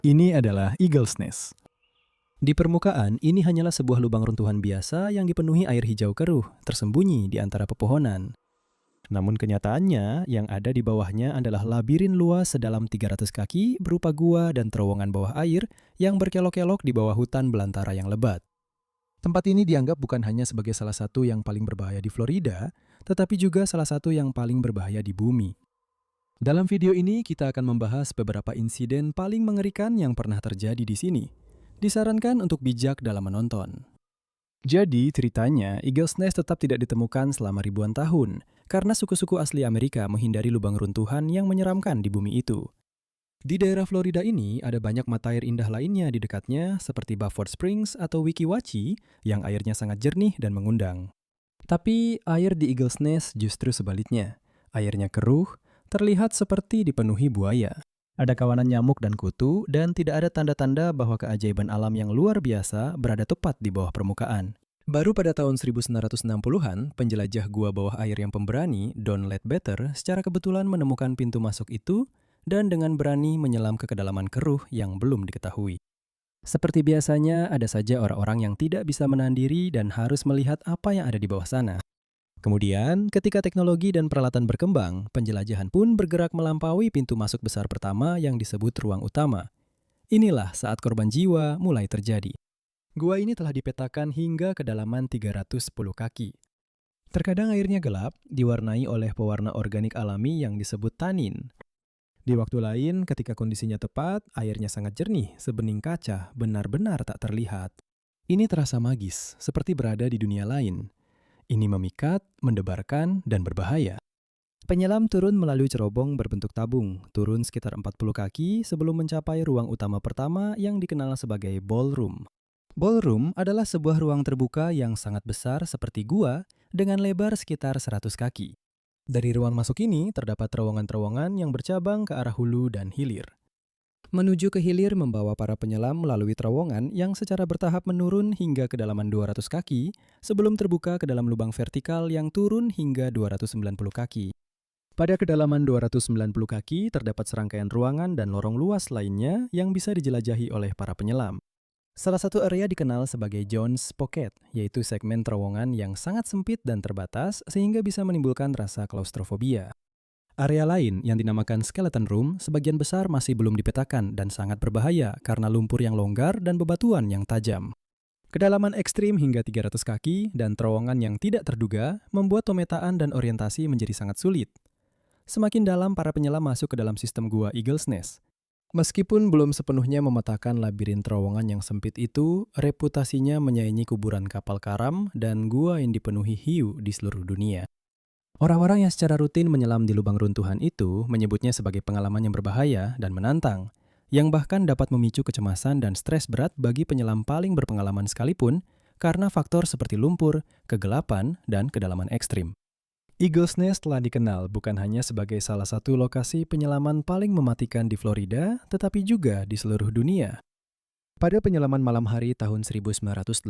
Ini adalah Eagle's Nest. Di permukaan, ini hanyalah sebuah lubang runtuhan biasa yang dipenuhi air hijau keruh, tersembunyi di antara pepohonan. Namun kenyataannya, yang ada di bawahnya adalah labirin luas sedalam 300 kaki berupa gua dan terowongan bawah air yang berkelok-kelok di bawah hutan belantara yang lebat. Tempat ini dianggap bukan hanya sebagai salah satu yang paling berbahaya di Florida, tetapi juga salah satu yang paling berbahaya di bumi. Dalam video ini, kita akan membahas beberapa insiden paling mengerikan yang pernah terjadi di sini. Disarankan untuk bijak dalam menonton. Jadi, ceritanya Eagle's Nest tetap tidak ditemukan selama ribuan tahun, karena suku-suku asli Amerika menghindari lubang runtuhan yang menyeramkan di bumi itu. Di daerah Florida ini, ada banyak mata air indah lainnya di dekatnya, seperti Beaufort Springs atau Weeki Wachee, yang airnya sangat jernih dan mengundang. Tapi, air di Eagle's Nest justru sebaliknya. Airnya keruh, terlihat seperti dipenuhi buaya. Ada kawanan nyamuk dan kutu, dan tidak ada tanda-tanda bahwa keajaiban alam yang luar biasa berada tepat di bawah permukaan. Baru pada tahun 1960-an, penjelajah gua bawah air yang pemberani, Don Leadbetter, secara kebetulan menemukan pintu masuk itu dan dengan berani menyelam ke kedalaman keruh yang belum diketahui. Seperti biasanya, ada saja orang-orang yang tidak bisa menahan diri dan harus melihat apa yang ada di bawah sana. Kemudian, ketika teknologi dan peralatan berkembang, penjelajahan pun bergerak melampaui pintu masuk besar pertama yang disebut ruang utama. Inilah saat korban jiwa mulai terjadi. Gua ini telah dipetakan hingga kedalaman 310 kaki. Terkadang airnya gelap, diwarnai oleh pewarna organik alami yang disebut tanin. Di waktu lain, ketika kondisinya tepat, airnya sangat jernih, sebening kaca, benar-benar tak terlihat. Ini terasa magis, seperti berada di dunia lain. Ini memikat, mendebarkan, dan berbahaya. Penyelam turun melalui cerobong berbentuk tabung, turun sekitar 40 kaki sebelum mencapai ruang utama pertama yang dikenal sebagai ballroom. Ballroom adalah sebuah ruang terbuka yang sangat besar seperti gua dengan lebar sekitar 100 kaki. Dari ruang masuk ini terdapat terowongan-terowongan yang bercabang ke arah hulu dan hilir. Menuju ke hilir membawa para penyelam melalui terowongan yang secara bertahap menurun hingga kedalaman 200 kaki sebelum terbuka ke dalam lubang vertikal yang turun hingga 290 kaki. Pada kedalaman 290 kaki terdapat serangkaian ruangan dan lorong luas lainnya yang bisa dijelajahi oleh para penyelam. Salah satu area dikenal sebagai Jones Pocket, yaitu segmen terowongan yang sangat sempit dan terbatas sehingga bisa menimbulkan rasa klaustrofobia. Area lain yang dinamakan Skeleton Room sebagian besar masih belum dipetakan dan sangat berbahaya karena lumpur yang longgar dan bebatuan yang tajam. Kedalaman ekstrim hingga 300 kaki dan terowongan yang tidak terduga membuat pemetaan dan orientasi menjadi sangat sulit. Semakin dalam para penyelam masuk ke dalam sistem gua Eagle's Nest. Meskipun belum sepenuhnya memetakan labirin terowongan yang sempit itu, reputasinya menyaingi kuburan kapal karam dan gua yang dipenuhi hiu di seluruh dunia. Orang-orang yang secara rutin menyelam di lubang runtuhan itu menyebutnya sebagai pengalaman yang berbahaya dan menantang, yang bahkan dapat memicu kecemasan dan stres berat bagi penyelam paling berpengalaman sekalipun karena faktor seperti lumpur, kegelapan, dan kedalaman ekstrim. Eagle's Nest telah dikenal bukan hanya sebagai salah satu lokasi penyelaman paling mematikan di Florida, tetapi juga di seluruh dunia. Pada penyelaman malam hari tahun 1981,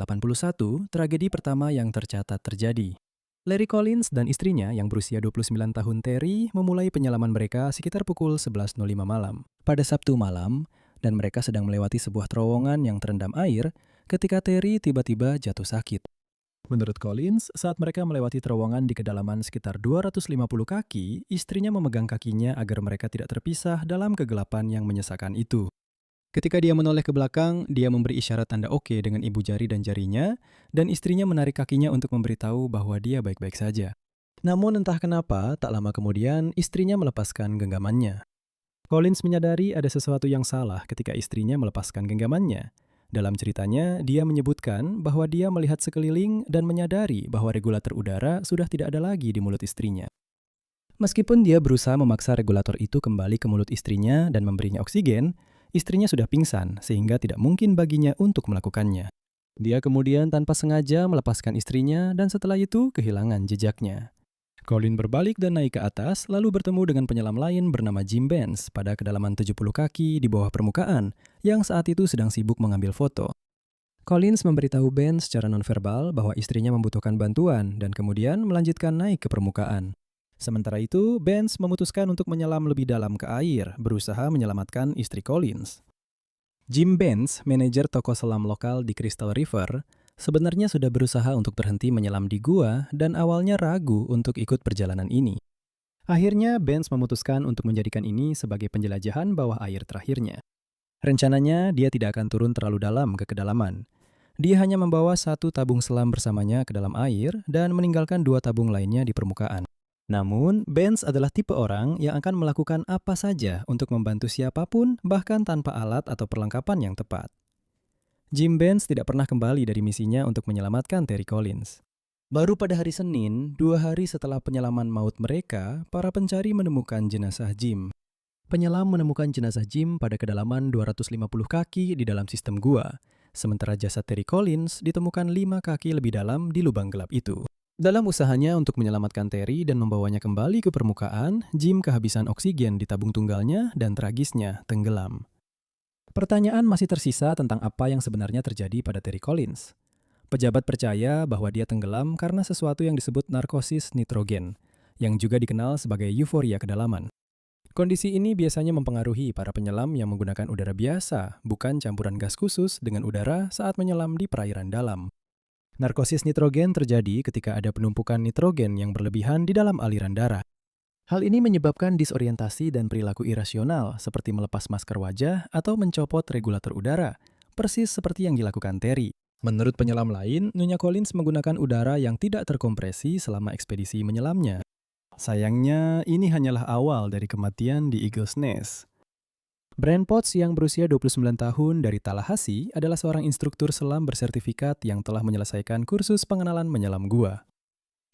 tragedi pertama yang tercatat terjadi. Larry Collins dan istrinya yang berusia 29 tahun Terry memulai penyelaman mereka sekitar pukul 11.05 malam pada Sabtu malam dan mereka sedang melewati sebuah terowongan yang terendam air ketika Terry tiba-tiba jatuh sakit. Menurut Collins, saat mereka melewati terowongan di kedalaman sekitar 250 kaki, istrinya memegang kakinya agar mereka tidak terpisah dalam kegelapan yang menyesakan itu. Ketika dia menoleh ke belakang, dia memberi isyarat tanda oke dengan ibu jari dan jarinya, dan istrinya menarik kakinya untuk memberitahu bahwa dia baik-baik saja. Namun entah kenapa, tak lama kemudian istrinya melepaskan genggamannya. Collins menyadari ada sesuatu yang salah ketika istrinya melepaskan genggamannya. Dalam ceritanya, dia menyebutkan bahwa dia melihat sekeliling dan menyadari bahwa regulator udara sudah tidak ada lagi di mulut istrinya. Meskipun dia berusaha memaksa regulator itu kembali ke mulut istrinya dan memberinya oksigen, istrinya sudah pingsan sehingga tidak mungkin baginya untuk melakukannya. Dia kemudian tanpa sengaja melepaskan istrinya dan setelah itu kehilangan jejaknya. Colin berbalik dan naik ke atas lalu bertemu dengan penyelam lain bernama Jim Benz pada kedalaman 70 kaki di bawah permukaan yang saat itu sedang sibuk mengambil foto. Collins memberitahu Benz secara nonverbal bahwa istrinya membutuhkan bantuan dan kemudian melanjutkan naik ke permukaan. Sementara itu, Benz memutuskan untuk menyelam lebih dalam ke air, berusaha menyelamatkan istri Collins. Jim Benz, manajer toko selam lokal di Crystal River, sebenarnya sudah berusaha untuk berhenti menyelam di gua dan awalnya ragu untuk ikut perjalanan ini. Akhirnya, Benz memutuskan untuk menjadikan ini sebagai penjelajahan bawah air terakhirnya. Rencananya, dia tidak akan turun terlalu dalam ke kedalaman. Dia hanya membawa 1 tabung selam bersamanya ke dalam air dan meninggalkan 2 tabung lainnya di permukaan. Namun, Benz adalah tipe orang yang akan melakukan apa saja untuk membantu siapapun, bahkan tanpa alat atau perlengkapan yang tepat. Jim Benz tidak pernah kembali dari misinya untuk menyelamatkan Terry Collins. Baru pada hari Senin, 2 hari setelah penyelaman maut mereka, para pencari menemukan jenazah Jim. Penyelam menemukan jenazah Jim pada kedalaman 250 kaki di dalam sistem gua, sementara jasad Terry Collins ditemukan 5 kaki lebih dalam di lubang gelap itu. Dalam usahanya untuk menyelamatkan Terry dan membawanya kembali ke permukaan, Jim kehabisan oksigen di tabung tunggalnya dan tragisnya tenggelam. Pertanyaan masih tersisa tentang apa yang sebenarnya terjadi pada Terry Collins. Pejabat percaya bahwa dia tenggelam karena sesuatu yang disebut narkosis nitrogen, yang juga dikenal sebagai euforia kedalaman. Kondisi ini biasanya mempengaruhi para penyelam yang menggunakan udara biasa, bukan campuran gas khusus dengan udara saat menyelam di perairan dalam. Narkosis nitrogen terjadi ketika ada penumpukan nitrogen yang berlebihan di dalam aliran darah. Hal ini menyebabkan disorientasi dan perilaku irasional seperti melepas masker wajah atau mencopot regulator udara, persis seperti yang dilakukan Terry. Menurut penyelam lain, Nyonya Collins menggunakan udara yang tidak terkompresi selama ekspedisi menyelamnya. Sayangnya, ini hanyalah awal dari kematian di Eagle's Nest. Brent Potts yang berusia 29 tahun dari Tallahassee adalah seorang instruktur selam bersertifikat yang telah menyelesaikan kursus pengenalan menyelam gua.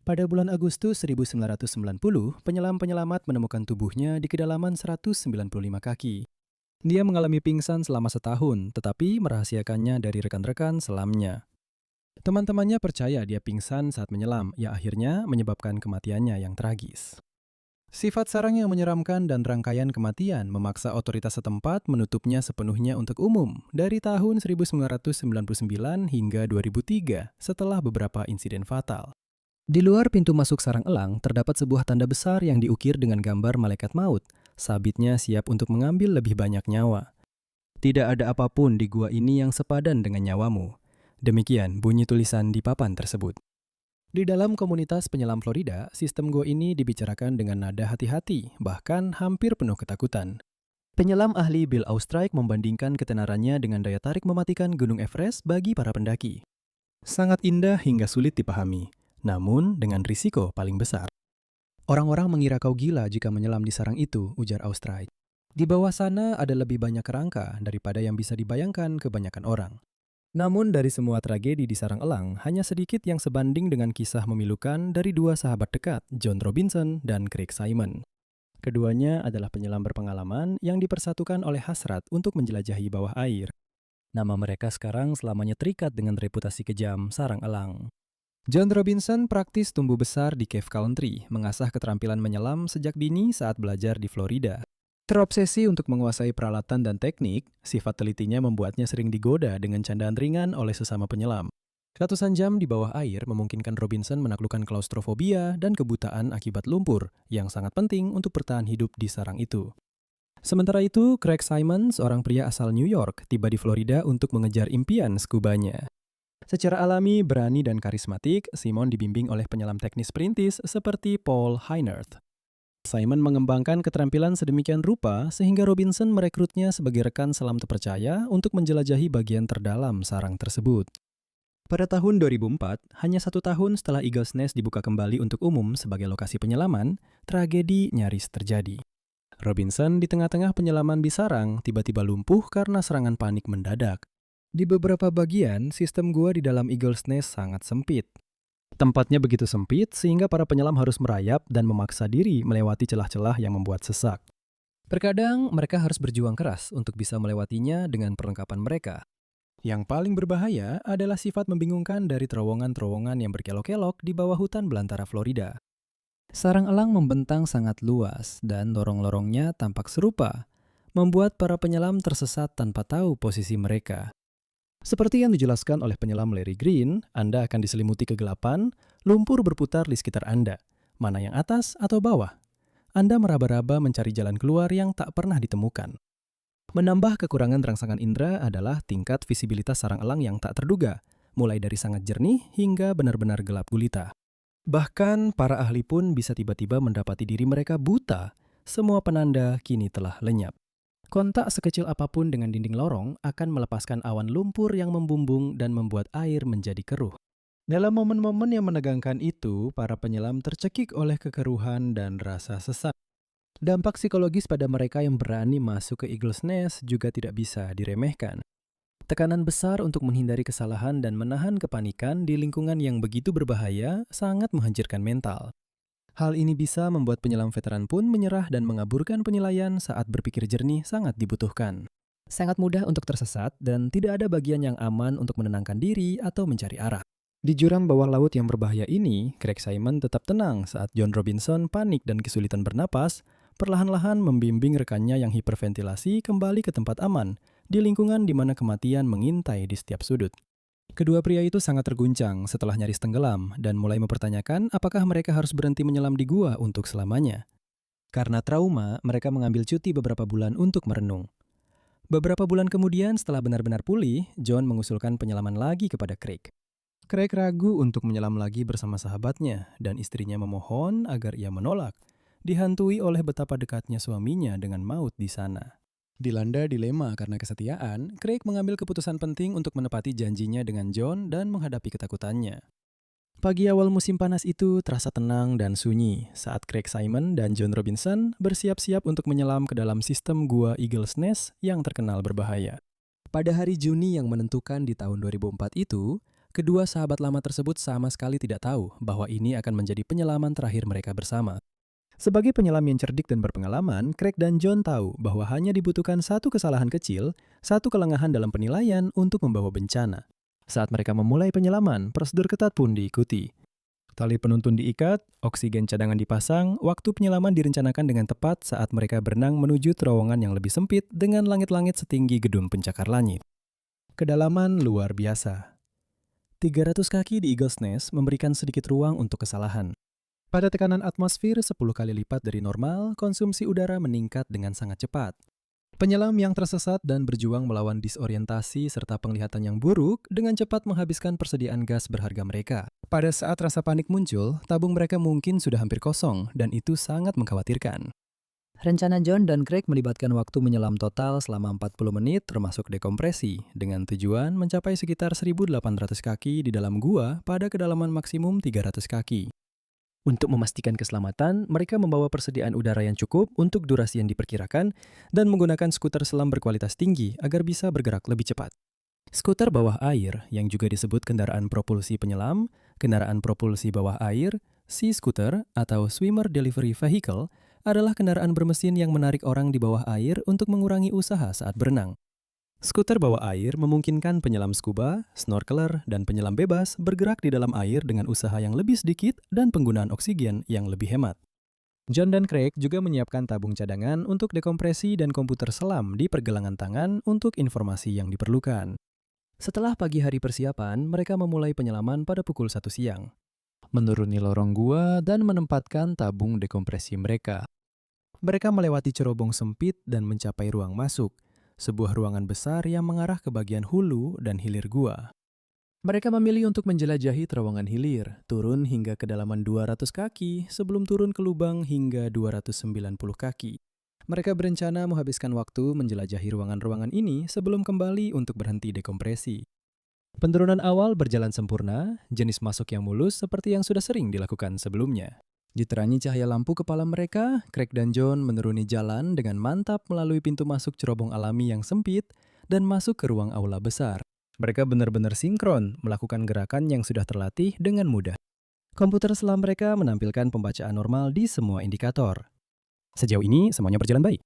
Pada bulan Agustus 1990, penyelam penyelamat menemukan tubuhnya di kedalaman 195 kaki. Dia mengalami pingsan selama setahun, tetapi merahasiakannya dari rekan-rekan selamnya. Teman-temannya percaya dia pingsan saat menyelam, yang akhirnya menyebabkan kematiannya yang tragis. Sifat sarang yang menyeramkan dan rangkaian kematian memaksa otoritas setempat menutupnya sepenuhnya untuk umum dari tahun 1999 hingga 2003 setelah beberapa insiden fatal. Di luar pintu masuk sarang elang terdapat sebuah tanda besar yang diukir dengan gambar malaikat maut. Sabitnya siap untuk mengambil lebih banyak nyawa. Tidak ada apapun di gua ini yang sepadan dengan nyawamu. Demikian bunyi tulisan di papan tersebut. Di dalam komunitas penyelam Florida, sistem gua ini dibicarakan dengan nada hati-hati, bahkan hampir penuh ketakutan. Penyelam ahli Bill Austrike membandingkan ketenarannya dengan daya tarik mematikan Gunung Everest bagi para pendaki. Sangat indah hingga sulit dipahami, namun dengan risiko paling besar. Orang-orang mengira kau gila jika menyelam di sarang itu, ujar Austrike. Di bawah sana ada lebih banyak kerangka daripada yang bisa dibayangkan kebanyakan orang. Namun dari semua tragedi di sarang elang, hanya sedikit yang sebanding dengan kisah memilukan dari 2 sahabat dekat, John Robinson dan Craig Simon. Keduanya adalah penyelam berpengalaman yang dipersatukan oleh hasrat untuk menjelajahi bawah air. Nama mereka sekarang selamanya terikat dengan reputasi kejam sarang elang. John Robinson praktis tumbuh besar di Cave Country, mengasah keterampilan menyelam sejak dini saat belajar di Florida. Terobsesi untuk menguasai peralatan dan teknik, sifat telitinya membuatnya sering digoda dengan candaan ringan oleh sesama penyelam. Ratusan jam di bawah air memungkinkan Robinson menaklukkan klaustrofobia dan kebutaan akibat lumpur, yang sangat penting untuk bertahan hidup di sarang itu. Sementara itu, Craig Simon, seorang pria asal New York, tiba di Florida untuk mengejar impian skubanya. Secara alami, berani dan karismatik, Simon dibimbing oleh penyelam teknis perintis seperti Paul Heinerth. Simon mengembangkan keterampilan sedemikian rupa sehingga Robinson merekrutnya sebagai rekan selam terpercaya untuk menjelajahi bagian terdalam sarang tersebut. Pada tahun 2004, hanya 1 tahun setelah Eagle's Nest dibuka kembali untuk umum sebagai lokasi penyelaman, tragedi nyaris terjadi. Robinson di tengah-tengah penyelaman di sarang tiba-tiba lumpuh karena serangan panik mendadak. Di beberapa bagian, sistem gua di dalam Eagle's Nest sangat sempit. Tempatnya begitu sempit sehingga para penyelam harus merayap dan memaksa diri melewati celah-celah yang membuat sesak. Terkadang mereka harus berjuang keras untuk bisa melewatinya dengan perlengkapan mereka. Yang paling berbahaya adalah sifat membingungkan dari terowongan-terowongan yang berkelok-kelok di bawah hutan belantara Florida. Sarang elang membentang sangat luas dan lorong-lorongnya tampak serupa, membuat para penyelam tersesat tanpa tahu posisi mereka. Seperti yang dijelaskan oleh penyelam Larry Green, Anda akan diselimuti kegelapan, lumpur berputar di sekitar Anda, mana yang atas atau bawah. Anda meraba-raba mencari jalan keluar yang tak pernah ditemukan. Menambah kekurangan rangsangan indera adalah tingkat visibilitas sarang elang yang tak terduga, mulai dari sangat jernih hingga benar-benar gelap gulita. Bahkan para ahli pun bisa tiba-tiba mendapati diri mereka buta. Semua penanda kini telah lenyap. Kontak sekecil apapun dengan dinding lorong akan melepaskan awan lumpur yang membumbung dan membuat air menjadi keruh. Dalam momen-momen yang menegangkan itu, para penyelam tercekik oleh kekeruhan dan rasa sesak. Dampak psikologis pada mereka yang berani masuk ke Eagle's Nest juga tidak bisa diremehkan. Tekanan besar untuk menghindari kesalahan dan menahan kepanikan di lingkungan yang begitu berbahaya sangat menghancurkan mental. Hal ini bisa membuat penyelam veteran pun menyerah dan mengaburkan penilaian saat berpikir jernih sangat dibutuhkan. Sangat mudah untuk tersesat dan tidak ada bagian yang aman untuk menenangkan diri atau mencari arah. Di jurang bawah laut yang berbahaya ini, Craig Simon tetap tenang saat John Robinson panik dan kesulitan bernapas, perlahan-lahan membimbing rekannya yang hiperventilasi kembali ke tempat aman, di lingkungan di mana kematian mengintai di setiap sudut. Kedua pria itu sangat terguncang setelah nyaris tenggelam dan mulai mempertanyakan apakah mereka harus berhenti menyelam di gua untuk selamanya. Karena trauma, mereka mengambil cuti beberapa bulan untuk merenung. Beberapa bulan kemudian setelah benar-benar pulih, John mengusulkan penyelaman lagi kepada Craig. Craig ragu untuk menyelam lagi bersama sahabatnya dan istrinya memohon agar ia menolak, dihantui oleh betapa dekatnya suaminya dengan maut di sana. Dilanda dilema karena kesetiaan, Craig mengambil keputusan penting untuk menepati janjinya dengan John dan menghadapi ketakutannya. Pagi awal musim panas itu terasa tenang dan sunyi saat Craig Simon dan John Robinson bersiap-siap untuk menyelam ke dalam sistem gua Eagle's Nest yang terkenal berbahaya. Pada hari Juni yang menentukan di tahun 2004 itu, kedua sahabat lama tersebut sama sekali tidak tahu bahwa ini akan menjadi penyelaman terakhir mereka bersama. Sebagai penyelam yang cerdik dan berpengalaman, Craig dan John tahu bahwa hanya dibutuhkan satu kesalahan kecil, satu kelengahan dalam penilaian untuk membawa bencana. Saat mereka memulai penyelaman, prosedur ketat pun diikuti. Tali penuntun diikat, oksigen cadangan dipasang, waktu penyelaman direncanakan dengan tepat saat mereka berenang menuju terowongan yang lebih sempit dengan langit-langit setinggi gedung pencakar langit. Kedalaman luar biasa. 300 kaki di Eagle's Nest memberikan sedikit ruang untuk kesalahan. Pada tekanan atmosfer 10 kali lipat dari normal, konsumsi udara meningkat dengan sangat cepat. Penyelam yang tersesat dan berjuang melawan disorientasi serta penglihatan yang buruk dengan cepat menghabiskan persediaan gas berharga mereka. Pada saat rasa panik muncul, tabung mereka mungkin sudah hampir kosong dan itu sangat mengkhawatirkan. Rencana John dan Craig melibatkan waktu menyelam total selama 40 menit termasuk dekompresi dengan tujuan mencapai sekitar 1.800 kaki di dalam gua pada kedalaman maksimum 300 kaki. Untuk memastikan keselamatan, mereka membawa persediaan udara yang cukup untuk durasi yang diperkirakan dan menggunakan skuter selam berkualitas tinggi agar bisa bergerak lebih cepat. Skuter bawah air, yang juga disebut kendaraan propulsi penyelam, kendaraan propulsi bawah air, sea scooter atau swimmer delivery vehicle, adalah kendaraan bermesin yang menarik orang di bawah air untuk mengurangi usaha saat berenang. Skuter bawah air memungkinkan penyelam scuba, snorkeler, dan penyelam bebas bergerak di dalam air dengan usaha yang lebih sedikit dan penggunaan oksigen yang lebih hemat. John dan Craig juga menyiapkan tabung cadangan untuk dekompresi dan komputer selam di pergelangan tangan untuk informasi yang diperlukan. Setelah pagi hari persiapan, mereka memulai penyelaman pada pukul 1 siang. Menuruni lorong gua dan menempatkan tabung dekompresi mereka. Mereka melewati cerobong sempit dan mencapai ruang masuk, sebuah ruangan besar yang mengarah ke bagian hulu dan hilir gua. Mereka memilih untuk menjelajahi terowongan hilir, turun hingga kedalaman 200 kaki sebelum turun ke lubang hingga 290 kaki. Mereka berencana menghabiskan waktu menjelajahi ruangan-ruangan ini sebelum kembali untuk berhenti dekompresi. Penurunan awal berjalan sempurna, jenis masuk yang mulus seperti yang sudah sering dilakukan sebelumnya. Diterangi cahaya lampu kepala mereka, Craig dan John menuruni jalan dengan mantap melalui pintu masuk cerobong alami yang sempit dan masuk ke ruang aula besar. Mereka benar-benar sinkron melakukan gerakan yang sudah terlatih dengan mudah. Komputer selam mereka menampilkan pembacaan normal di semua indikator. Sejauh ini semuanya berjalan baik.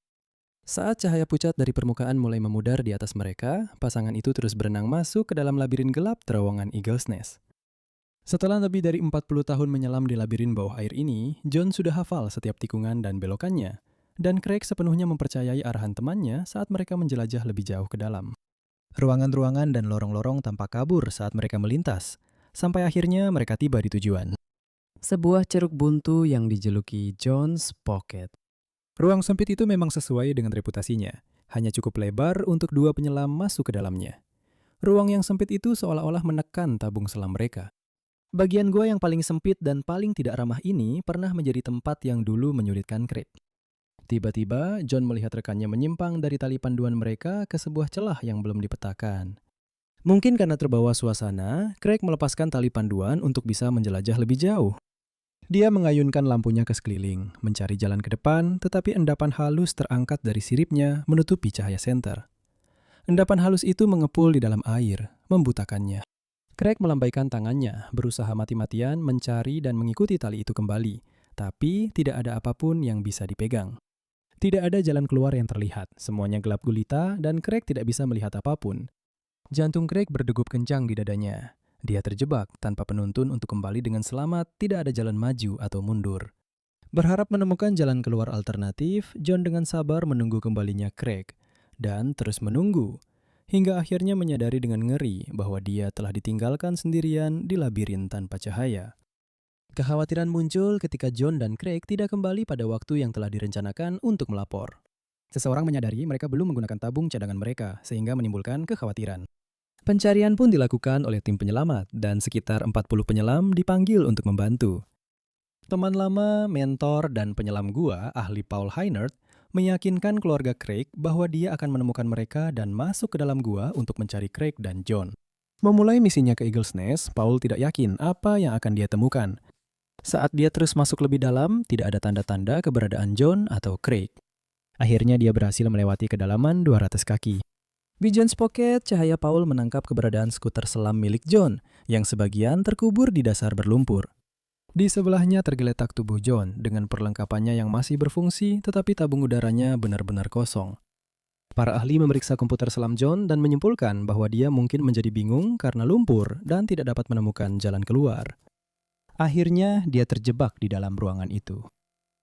Saat cahaya pucat dari permukaan mulai memudar di atas mereka, pasangan itu terus berenang masuk ke dalam labirin gelap terowongan Eagle's Nest. Setelah lebih dari 40 tahun menyelam di labirin bawah air ini, John sudah hafal setiap tikungan dan belokannya, dan Craig sepenuhnya mempercayai arahan temannya saat mereka menjelajah lebih jauh ke dalam. Ruangan-ruangan dan lorong-lorong tampak kabur saat mereka melintas, sampai akhirnya mereka tiba di tujuan. Sebuah ceruk buntu yang dijuluki John's Pocket. Ruang sempit itu memang sesuai dengan reputasinya. hanya cukup lebar untuk dua penyelam masuk ke dalamnya. Ruang yang sempit itu seolah-olah menekan tabung selam mereka. Bagian gua yang paling sempit dan paling tidak ramah ini pernah menjadi tempat yang dulu menyulitkan Craig. Tiba-tiba, John melihat rekannya menyimpang dari tali panduan mereka ke sebuah celah yang belum dipetakan. Mungkin karena terbawa suasana, Craig melepaskan tali panduan untuk bisa menjelajah lebih jauh. Dia mengayunkan lampunya ke sekeliling, mencari jalan ke depan, tetapi endapan halus terangkat dari siripnya menutupi cahaya senter. Endapan halus itu mengepul di dalam air, membutakannya. Craig melambaikan tangannya, berusaha mati-matian mencari dan mengikuti tali itu kembali, tapi tidak ada apapun yang bisa dipegang. Tidak ada jalan keluar yang terlihat, semuanya gelap gulita dan Craig tidak bisa melihat apapun. Jantung Craig berdegup kencang di dadanya. Dia terjebak tanpa penuntun untuk kembali dengan selamat, tidak ada jalan maju atau mundur. Berharap menemukan jalan keluar alternatif, John dengan sabar menunggu kembalinya Craig. Dan terus menunggu, hingga akhirnya menyadari dengan ngeri bahwa dia telah ditinggalkan sendirian di labirin tanpa cahaya. Kekhawatiran muncul ketika John dan Craig tidak kembali pada waktu yang telah direncanakan untuk melapor. Seseorang menyadari mereka belum menggunakan tabung cadangan mereka, sehingga menimbulkan kekhawatiran. Pencarian pun dilakukan oleh tim penyelamat dan sekitar 40 penyelam dipanggil untuk membantu. Teman lama, mentor, dan penyelam gua, ahli Paul Heinert, meyakinkan keluarga Craig bahwa dia akan menemukan mereka dan masuk ke dalam gua untuk mencari Craig dan John. Memulai misinya ke Eagle's Nest, Paul tidak yakin apa yang akan dia temukan. Saat dia terus masuk lebih dalam, tidak ada tanda-tanda keberadaan John atau Craig. Akhirnya dia berhasil melewati kedalaman 200 kaki. Di John's Pocket, cahaya Paul menangkap keberadaan skuter selam milik John, yang sebagian terkubur di dasar berlumpur. Di sebelahnya tergeletak tubuh John dengan perlengkapannya yang masih berfungsi, tetapi tabung udaranya benar-benar kosong. Para ahli memeriksa komputer selam John dan menyimpulkan bahwa dia mungkin menjadi bingung karena lumpur dan tidak dapat menemukan jalan keluar. Akhirnya, dia terjebak di dalam ruangan itu.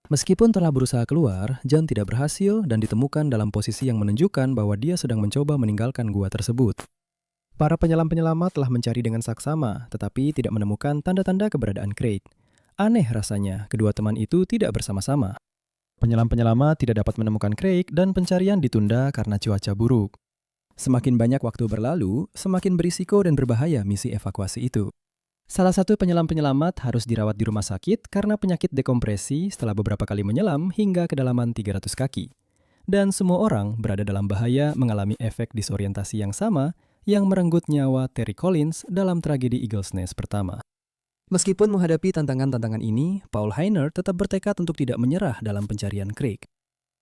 Meskipun telah berusaha keluar, John tidak berhasil dan ditemukan dalam posisi yang menunjukkan bahwa dia sedang mencoba meninggalkan gua tersebut. Para penyelam-penyelamat telah mencari dengan saksama, tetapi tidak menemukan tanda-tanda keberadaan Craig. Aneh rasanya, kedua teman itu tidak bersama-sama. Penyelam-penyelamat tidak dapat menemukan Craig dan pencarian ditunda karena cuaca buruk. Semakin banyak waktu berlalu, semakin berisiko dan berbahaya misi evakuasi itu. Salah satu penyelam-penyelamat harus dirawat di rumah sakit karena penyakit dekompresi setelah beberapa kali menyelam hingga kedalaman 300 kaki. Dan semua orang berada dalam bahaya mengalami efek disorientasi yang sama yang merenggut nyawa Terry Collins dalam tragedi Eagle's Nest pertama. Meskipun menghadapi tantangan-tantangan ini, Paul Heinert tetap bertekad untuk tidak menyerah dalam pencarian Craig.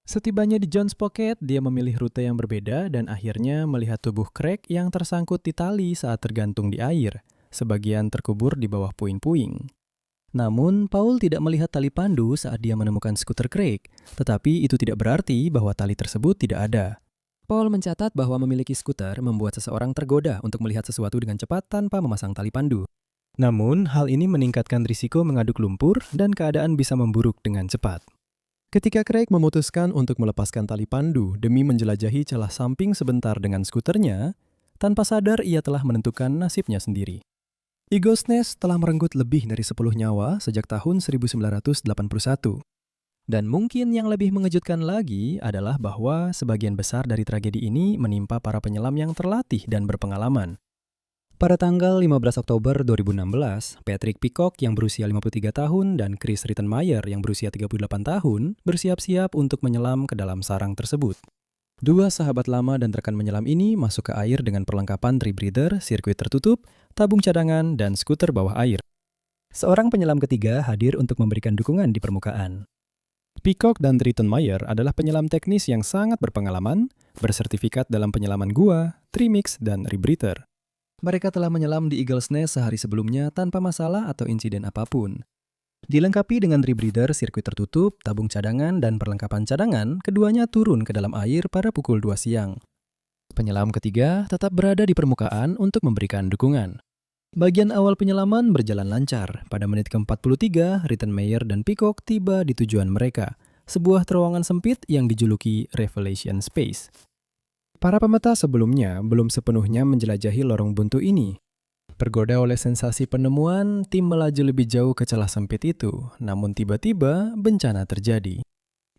Setibanya di John's Pocket, dia memilih rute yang berbeda dan akhirnya melihat tubuh Craig yang tersangkut di tali saat tergantung di air. Sebagian terkubur di bawah puing-puing. Namun, Paul tidak melihat tali pandu saat dia menemukan skuter Craig, tetapi itu tidak berarti bahwa tali tersebut tidak ada. Paul mencatat bahwa memiliki skuter membuat seseorang tergoda untuk melihat sesuatu dengan cepat tanpa memasang tali pandu. Namun, hal ini meningkatkan risiko mengaduk lumpur dan keadaan bisa memburuk dengan cepat. Ketika Craig memutuskan untuk melepaskan tali pandu demi menjelajahi celah samping sebentar dengan skuternya, tanpa sadar ia telah menentukan nasibnya sendiri. Eagle's Nest telah merenggut lebih dari 10 nyawa sejak tahun 1981. Dan mungkin yang lebih mengejutkan lagi adalah bahwa sebagian besar dari tragedi ini menimpa para penyelam yang terlatih dan berpengalaman. Pada tanggal 15 Oktober 2016, Patrick Peacock yang berusia 53 tahun dan Chris Rittenmeyer yang berusia 38 tahun bersiap-siap untuk menyelam ke dalam sarang tersebut. Dua sahabat lama dan rekan menyelam ini masuk ke air dengan perlengkapan rebreather, sirkuit tertutup, tabung cadangan, dan skuter bawah air. Seorang penyelam ketiga hadir untuk memberikan dukungan di permukaan. Peacock dan Rittenmeyer adalah penyelam teknis yang sangat berpengalaman, bersertifikat dalam penyelaman gua, trimix, dan rebreather. Mereka telah menyelam di Eagle's Nest sehari sebelumnya tanpa masalah atau insiden apapun. Dilengkapi dengan rebreather, sirkuit tertutup, tabung cadangan, dan perlengkapan cadangan, keduanya turun ke dalam air pada pukul 2 siang. Penyelam ketiga tetap berada di permukaan untuk memberikan dukungan. Bagian awal penyelaman berjalan lancar. Pada menit ke-43, Rittenmeyer dan Peacock tiba di tujuan mereka, sebuah terowongan sempit yang dijuluki Revelation Space. Para pemeta sebelumnya belum sepenuhnya menjelajahi lorong buntu ini. Tergoda oleh sensasi penemuan, tim melaju lebih jauh ke celah sempit itu, namun tiba-tiba bencana terjadi.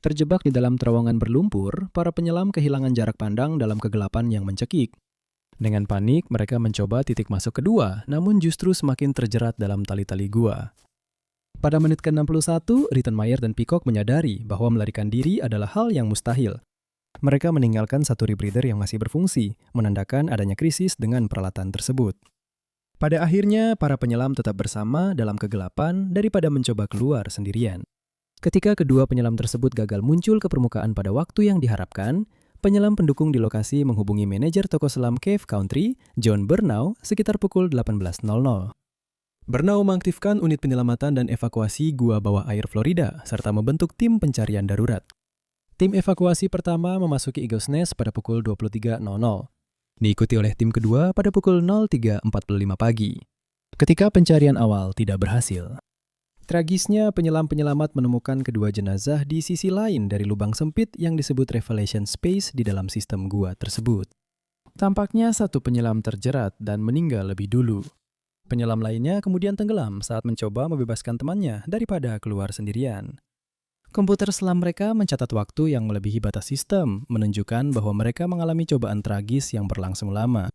Terjebak di dalam terowongan berlumpur, para penyelam kehilangan jarak pandang dalam kegelapan yang mencekik. Dengan panik, mereka mencoba titik masuk kedua, namun justru semakin terjerat dalam tali-tali gua. Pada menit ke-61, Rittenmeyer dan Peacock menyadari bahwa melarikan diri adalah hal yang mustahil. Mereka meninggalkan satu rebreather yang masih berfungsi, menandakan adanya krisis dengan peralatan tersebut. Pada akhirnya, para penyelam tetap bersama dalam kegelapan daripada mencoba keluar sendirian. Ketika kedua penyelam tersebut gagal muncul ke permukaan pada waktu yang diharapkan, penyelam pendukung di lokasi menghubungi manajer toko selam Cave Country, John Burnau, sekitar pukul 18.00. Burnau mengaktifkan unit penyelamatan dan evakuasi gua bawah air Florida, serta membentuk tim pencarian darurat. Tim evakuasi pertama memasuki Eagle's Nest pada pukul 23.00, diikuti oleh tim kedua pada pukul 03.45 pagi. Ketika pencarian awal tidak berhasil, tragisnya penyelam-penyelamat menemukan kedua jenazah di sisi lain dari lubang sempit yang disebut Revelation Space di dalam sistem gua tersebut. Tampaknya satu penyelam terjerat dan meninggal lebih dulu. Penyelam lainnya kemudian tenggelam saat mencoba membebaskan temannya daripada keluar sendirian. Komputer selam mereka mencatat waktu yang melebihi batas sistem, menunjukkan bahwa mereka mengalami cobaan tragis yang berlangsung lama.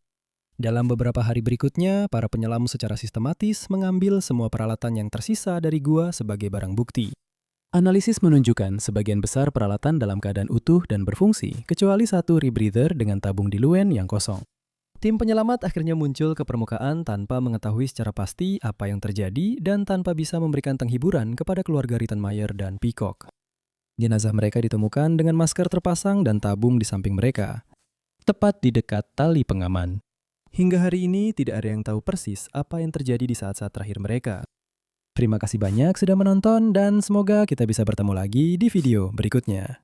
Dalam beberapa hari berikutnya, para penyelam secara sistematis mengambil semua peralatan yang tersisa dari gua sebagai barang bukti. Analisis menunjukkan sebagian besar peralatan dalam keadaan utuh dan berfungsi, kecuali satu rebreather dengan tabung diluent yang kosong. Tim penyelamat akhirnya muncul ke permukaan tanpa mengetahui secara pasti apa yang terjadi dan tanpa bisa memberikan penghiburan kepada keluarga Rittenmeyer dan Peacock. Jenazah mereka ditemukan dengan masker terpasang dan tabung di samping mereka, tepat di dekat tali pengaman. Hingga hari ini tidak ada yang tahu persis apa yang terjadi di saat-saat terakhir mereka. Terima kasih banyak sudah menonton dan semoga kita bisa bertemu lagi di video berikutnya.